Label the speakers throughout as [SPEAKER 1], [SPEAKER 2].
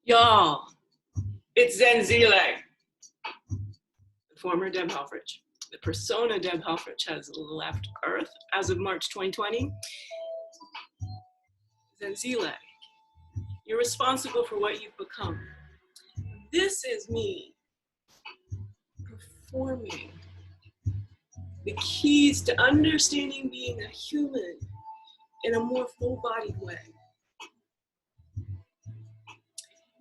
[SPEAKER 1] Y'all, it's Zenzile, the former Deb Helfrich. The persona Deb Helfrich has left Earth as of March 2020. Zenzile, you're responsible for what you've become. This is me performing the keys to understanding being a human in a more full-bodied way.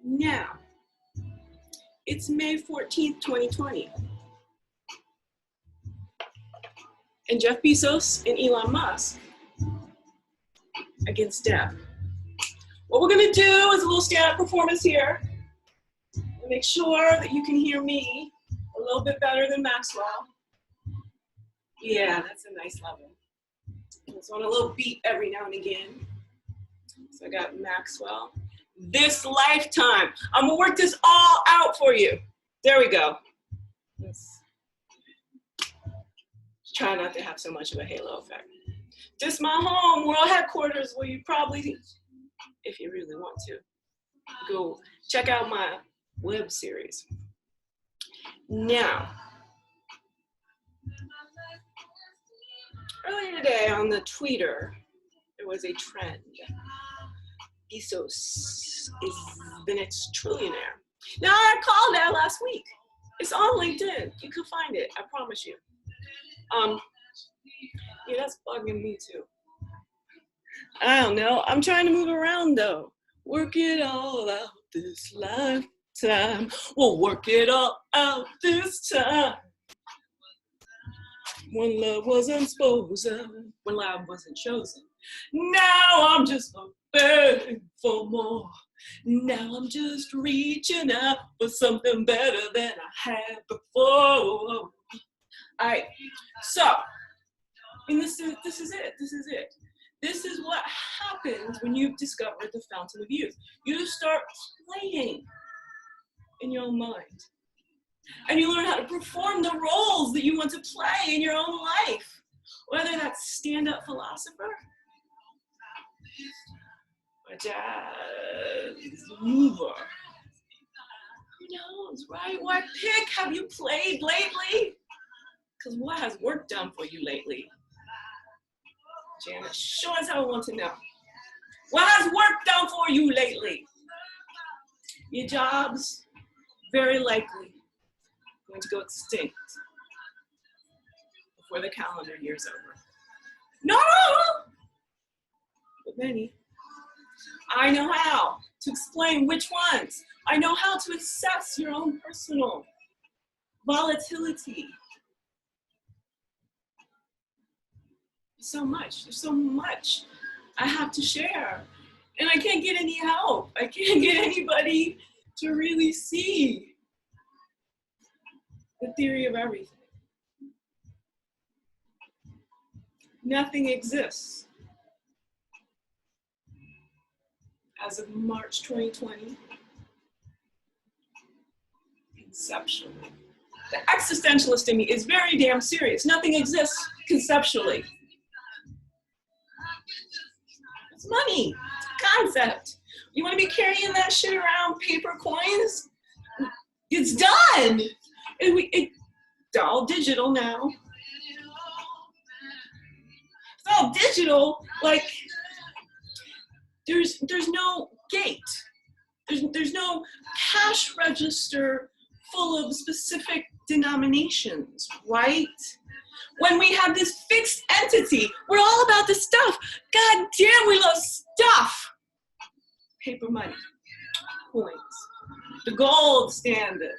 [SPEAKER 1] Now, it's May 14th, 2020. And Jeff Bezos and Elon Musk against Deb. What we're gonna do is a little stand-up performance here. Make sure that you can hear me a little bit better than Maxwell. Yeah, that's a nice level. It's on a little beat every now and again. So I got Maxwell. This lifetime. I'm gonna work this all out for you. There we go. Let's try not to have so much of a halo effect. Just my home, world headquarters, where you probably, if you really want to, go check out my web series. Now, earlier today on the Twitter, there was a trend. Bezos is the next trillionaire. Now, I called that last week. It's on LinkedIn. You can find it, I promise you. Yeah, that's bugging me too. I don't know. I'm trying to move around though. Work it all out this lifetime. We'll work it all out this time. When love wasn't spoken, when love wasn't chosen. Now I'm just begging for more. Now I'm just reaching out for something better than I had before. So, and this is it. This is what happens when you've discovered the fountain of youth. You start playing in your own mind. And you learn how to perform the roles that you want to play in your own life. Whether that's stand-up philosopher, or jazz mover. Who knows, right? What pick have you played lately? Because what has work done for you lately? Janet, sure as hell want to know. What has work done for you lately? Your job's very likely going to go extinct before the calendar year's over. No! But many. I know how to explain which ones. I know how to assess your own personal volatility. There's so much I have to share. And I can't get any help. I can't get anybody to really see the theory of everything. Nothing exists. As of March 2020, conceptually. The existentialist in me is very damn serious. Nothing exists conceptually. It's money, it's a concept. You want to be carrying that shit around, paper coins? It's done. It's all digital now. It's all digital, like there's no gate. There's no cash register full of specific denominations, right? When we have this fixed entity, we're all about the stuff. God damn, we love stuff. Paper money, coins, the gold standard,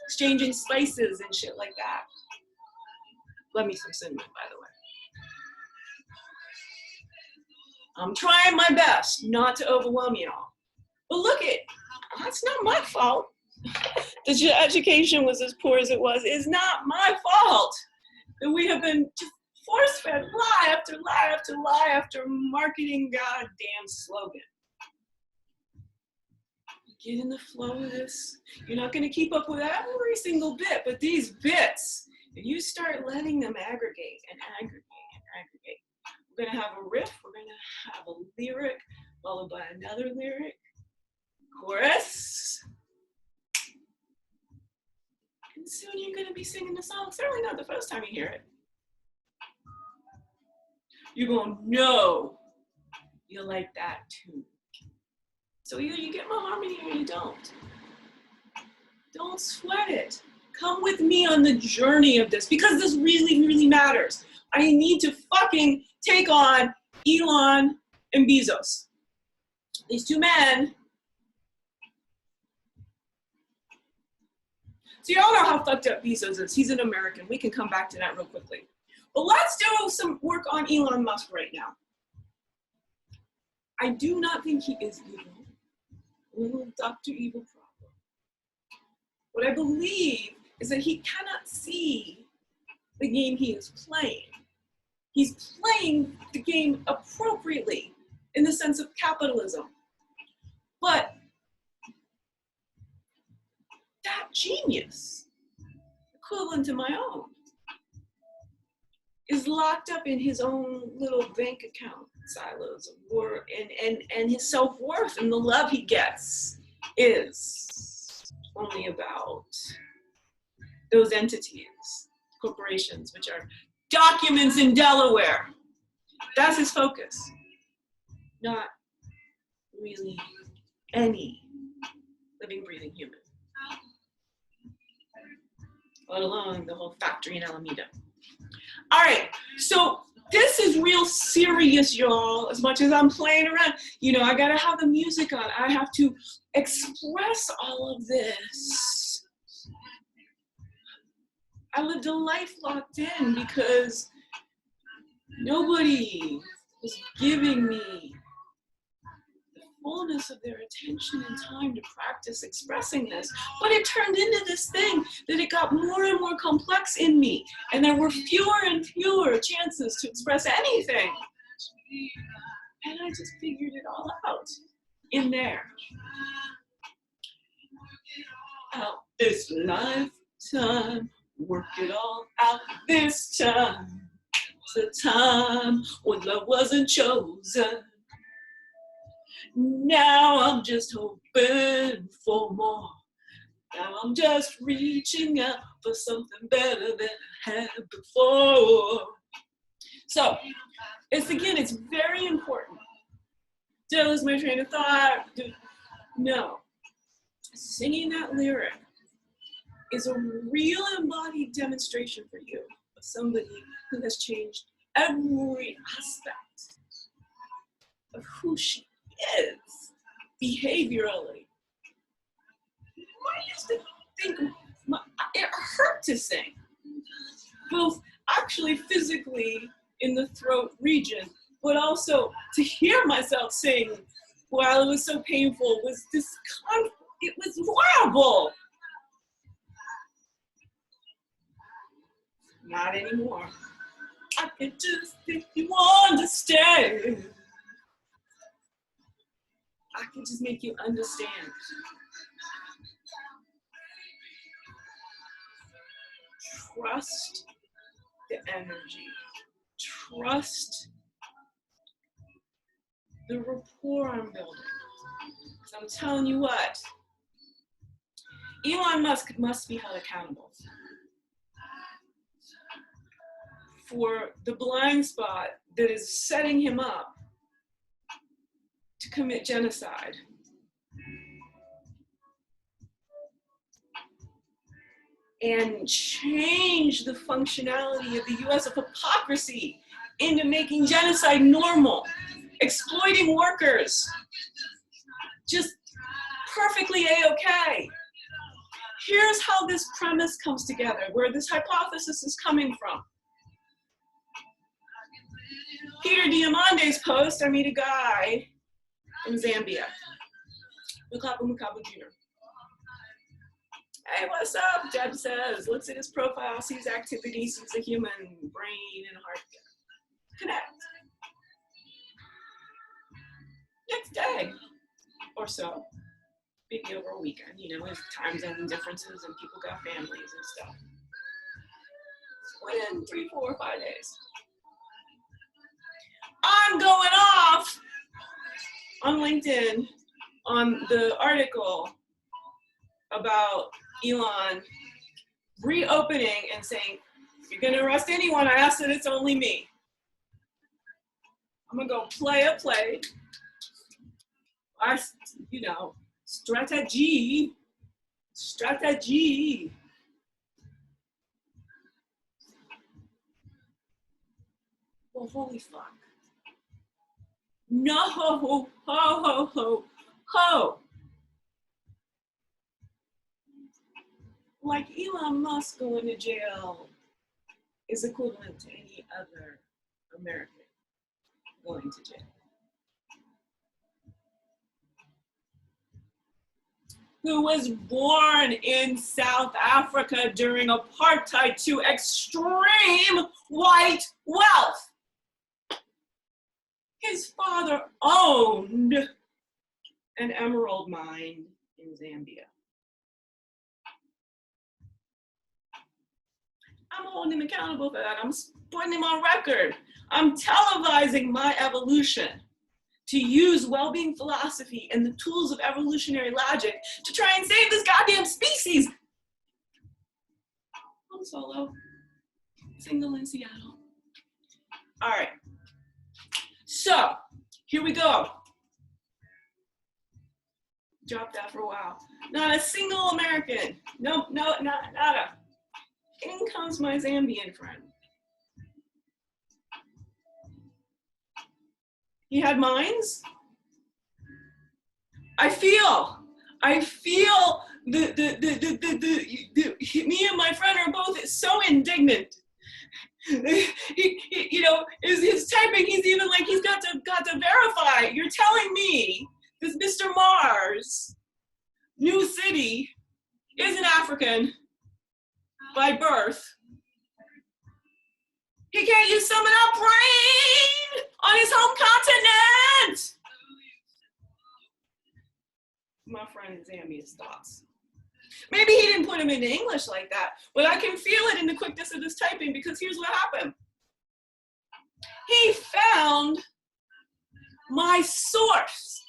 [SPEAKER 1] exchanging spices and shit like that. Love me some cinnamon, by the way. I'm trying my best not to overwhelm y'all. But look that's not my fault. That your education was as poor as it was is not my fault. That we have been just force-fed lie after lie after lie after marketing goddamn slogan. Get in the flow of this. You're not going to keep up with every single bit, but these bits, if you start letting them aggregate and aggregate and aggregate, we're going to have a riff, we're going to have a lyric, followed by another lyric, chorus. And soon you're going to be singing the song. Certainly not the first time you hear it. You're going to know you like that tune. So either you get my harmony or you don't. Don't sweat it. Come with me on the journey of this because this really, really matters. I need to fucking take on Elon and Bezos. These two men. So you all know how fucked up Bezos is. He's an American. We can come back to that real quickly. But let's do some work on Elon Musk right now. I do not think he is evil. Little Dr. Evil problem. What I believe is that he cannot see the game he is playing. He's playing the game appropriately in the sense of capitalism. But that genius, equivalent to my own, is locked up in his own little bank account silos of work, and his self-worth and the love he gets is only about those entities, corporations, which are documents in Delaware. That's his focus. Not really any living, breathing human. Let alone the whole factory in Alameda. All right, so this is real serious, y'all. As much as I'm playing around, you know, I gotta have the music on. I have to express all of this. I lived a life locked in because nobody was giving me the fullness of their attention and time to practice expressing this. But it turned into this thing that it got more and more complex in me. And there were fewer and fewer chances to express anything. And I just figured it all out in there. Out this lifetime, worked it all out this time. It's a time when love wasn't chosen. Now I'm just hoping for more. Now I'm just reaching out for something better than I had before. So, it's very important. Did I lose my train of thought? No. Singing that lyric is a real embodied demonstration for you of somebody who has changed every aspect of who she is behaviorally. I used to think it hurt to sing, both actually physically in the throat region, but also to hear myself sing while it was so painful was it was horrible. Not anymore. I could just, if you understand, I can just make you understand. Trust the energy. Trust the rapport I'm building. Because I'm telling you what, Elon Musk must be held accountable for the blind spot that is setting him up to commit genocide. And change the functionality of the US of hypocrisy into making genocide normal, exploiting workers, just perfectly A-okay. Here's how this premise comes together, where this hypothesis is coming from. Peter Diamante's post, I meet a guy from Zambia, Mukapa Mukapa Jr. Hey, what's up? Jeb says, looks at his profile, sees activity, sees a human brain and heart. Connect. Next day or so, maybe over a weekend, you know, with time zone differences and people got families and stuff. Within 3, 4, 5 days, I'm going off on LinkedIn on the article about Elon reopening and saying, if you're gonna arrest anyone, I ask that it's only me. I'm gonna go play a play. Strategy. Well, holy fuck. No, ho, ho, ho, ho. Like Elon Musk going to jail is equivalent to any other American going to jail. Who was born in South Africa during apartheid to extreme white wealth. His father owned an emerald mine in Zambia. I'm holding him accountable for that. I'm putting him on record. I'm televising my evolution to use well-being philosophy and the tools of evolutionary logic to try and save this goddamn species. I'm solo, single in Seattle. All right, so here we go. Drop that for a while. Not a single American. No, not a. In comes my Zambian friend. He had mines. I feel me and my friend are both so indignant. His typing, he's even like, he's got to verify. You're telling me this Mr. Mars, New City, is an African by birth. He can't use summon up brain on his home continent. My friend in Zambia's thoughts. Maybe he didn't put him into English like that, but I can feel it in the quickness of his typing, because here's what happened. He found my source.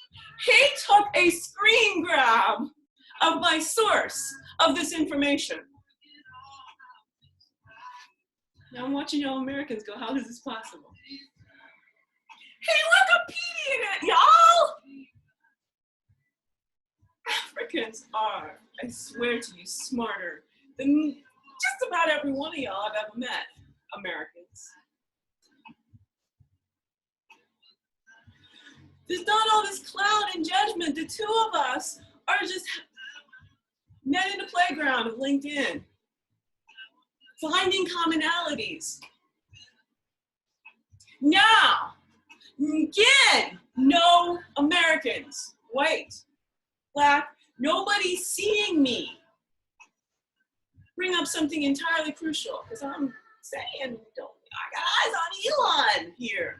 [SPEAKER 1] He took a screen grab of my source of this information. Now I'm watching y'all Americans go, how is this possible? He Wikipedia'd it, y'all! Africans are, I swear to you, smarter than just about every one of y'all I've ever met, Americans. There's not all this cloud and judgment. The two of us are just met in the playground of LinkedIn, finding commonalities. Now, again, no Americans, white, Black, nobody seeing me bring up something entirely crucial, because I'm saying, I got eyes on Elon here.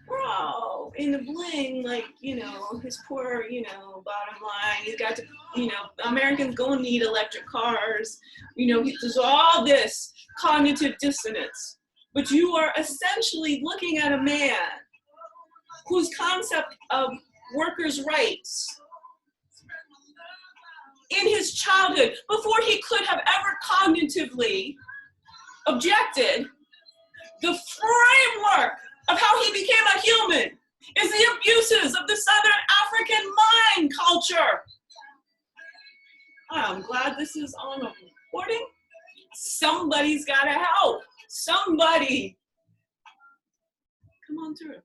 [SPEAKER 1] Bro, in the bling, like, his poor, bottom line, he's got to, Americans gonna need electric cars, there's all this cognitive dissonance. But you are essentially looking at a man whose concept of workers' rights in his childhood, before he could have ever cognitively objected, the framework of how he became a human is the abuses of the Southern African mind culture. I'm glad this is on a recording. Somebody's gotta help. Somebody. Come on through.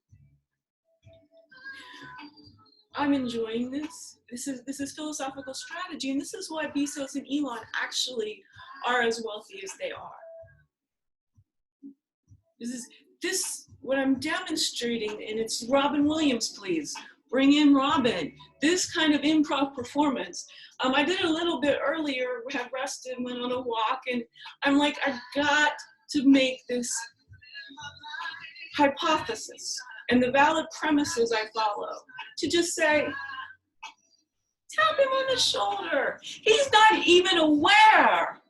[SPEAKER 1] I'm enjoying this. This is philosophical strategy, and this is why Bezos and Elon actually are as wealthy as they are. What I'm demonstrating, and it's Robin Williams, please. Bring in Robin. This kind of improv performance. I did it a little bit earlier, had rested, went on a walk, and I'm like, I've got to make this hypothesis and the valid premises I follow to just say, tap him on the shoulder. He's not even aware.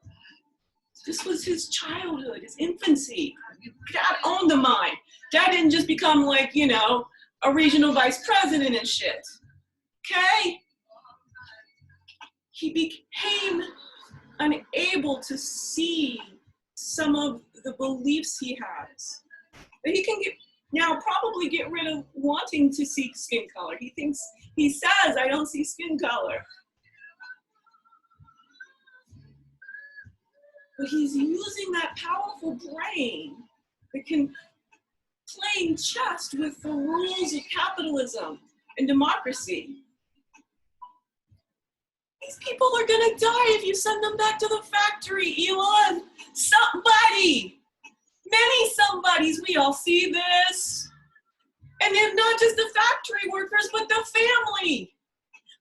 [SPEAKER 1] This was his childhood, his infancy. Dad owned the mine. Dad didn't just become like, you know, a regional vice president and shit. Okay? He became unable to see some of the beliefs he has. But he can now probably get rid of wanting to see skin color. He says, I don't see skin color. But he's using that powerful brain that can play chess with the rules of capitalism and democracy. These people are gonna die if you send them back to the factory, Elon. Somebody, many somebodies, we all see this. And then not just the factory workers, but the family.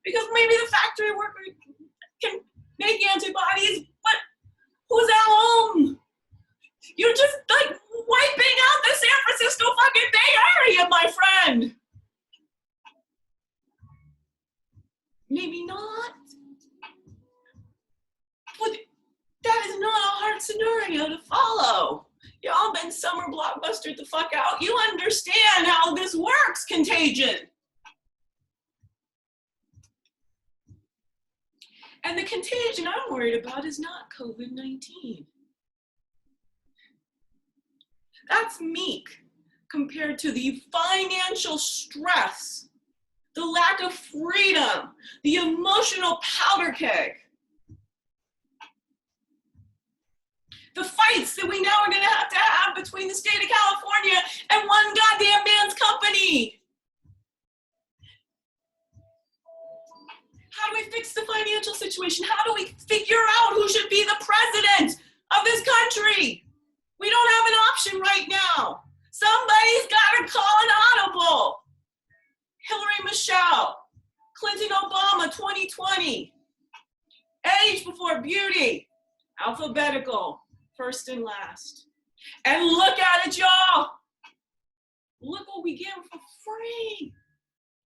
[SPEAKER 1] Because maybe the factory worker can make antibodies, but who's at home? You're just like wiping out the San Francisco fucking Bay Area, my friend. Maybe not. But that is not a hard scenario to follow. Y'all been summer blockbustered the fuck out. You understand how this works, Contagion. And the contagion I'm worried about is not COVID-19. That's meek compared to the financial stress, the lack of freedom, the emotional powder keg. The fights that we now are gonna have to have between the state of California and one goddamn man's company. How do we fix the financial situation? How do we figure out who should be the president of this country? We don't have an option right now. Somebody's gotta call an audible. Hillary Michelle, Clinton Obama 2020. Age before beauty, alphabetical. First and last. And look at it, y'all. Look what we get for free.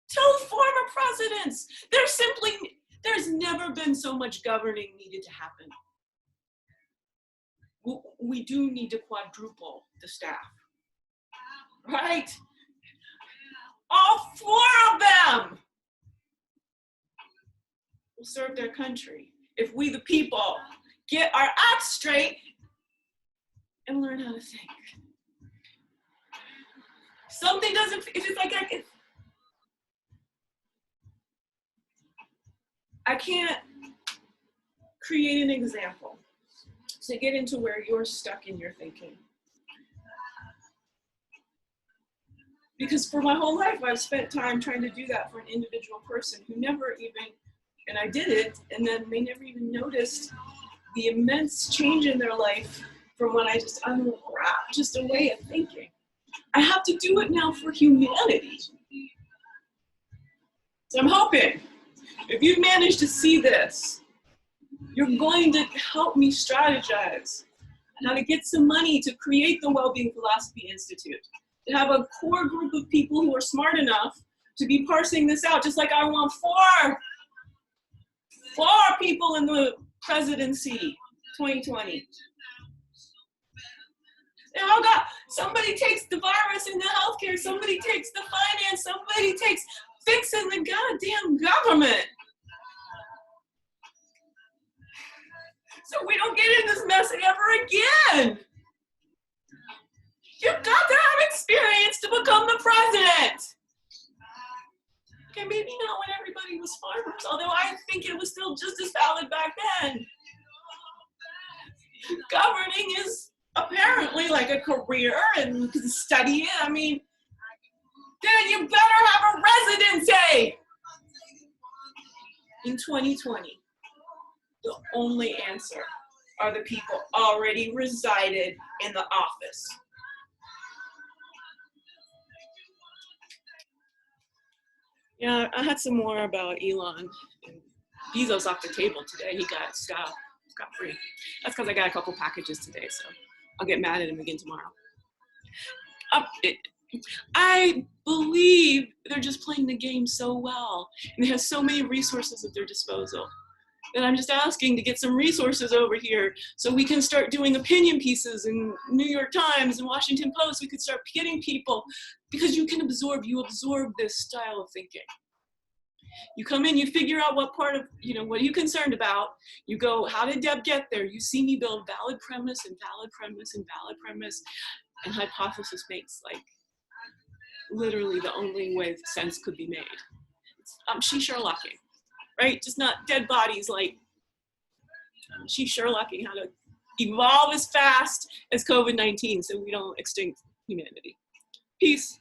[SPEAKER 1] 2 former presidents. There's never been so much governing needed to happen. We do need to quadruple the staff, right? All 4 of them will serve their country if we, the people, get our acts straight and learn how to think. Something doesn't, if it's like I can't create an example to get into where you're stuck in your thinking. Because for my whole life, I've spent time trying to do that for an individual person who never even, and I did it, and then they never even noticed the immense change in their life from when I just unwrapped just a way of thinking. I have to do it now for humanity. So I'm hoping, if you've managed to see this, you're going to help me strategize on how to get some money to create the Wellbeing Philosophy Institute, to have a core group of people who are smart enough to be parsing this out, just like I want four people in the presidency 2020. They all got, somebody takes the virus in the healthcare, somebody takes the finance, somebody takes fixing the goddamn government. So we don't get in this mess ever again. You've got to have experience to become the president. Okay, maybe not when everybody was farmers, although I think it was still just as valid back then. Governing is apparently like a career and you can study it. I mean, then you better have a residency. In 2020, the only answer are the people already resided in the office. Yeah, I had some more about Elon. Bezos off the table today. He got scot-free. That's because I got a couple packages today, so I'll get mad at him again tomorrow. I believe they're just playing the game so well, and they have so many resources at their disposal. then I'm just asking to get some resources over here so we can start doing opinion pieces in New York Times and Washington Post. We could start getting people, because you absorb this style of thinking. You come in, you figure out what part of, what are you concerned about? You go, how did Deb get there? You see me build valid premise and valid premise and valid premise, and hypothesis makes like literally the only way sense could be made. She's Sherlocking, right? Just not dead bodies, like she's Sherlocking how to evolve as fast as COVID-19 so we don't extinct humanity. Peace.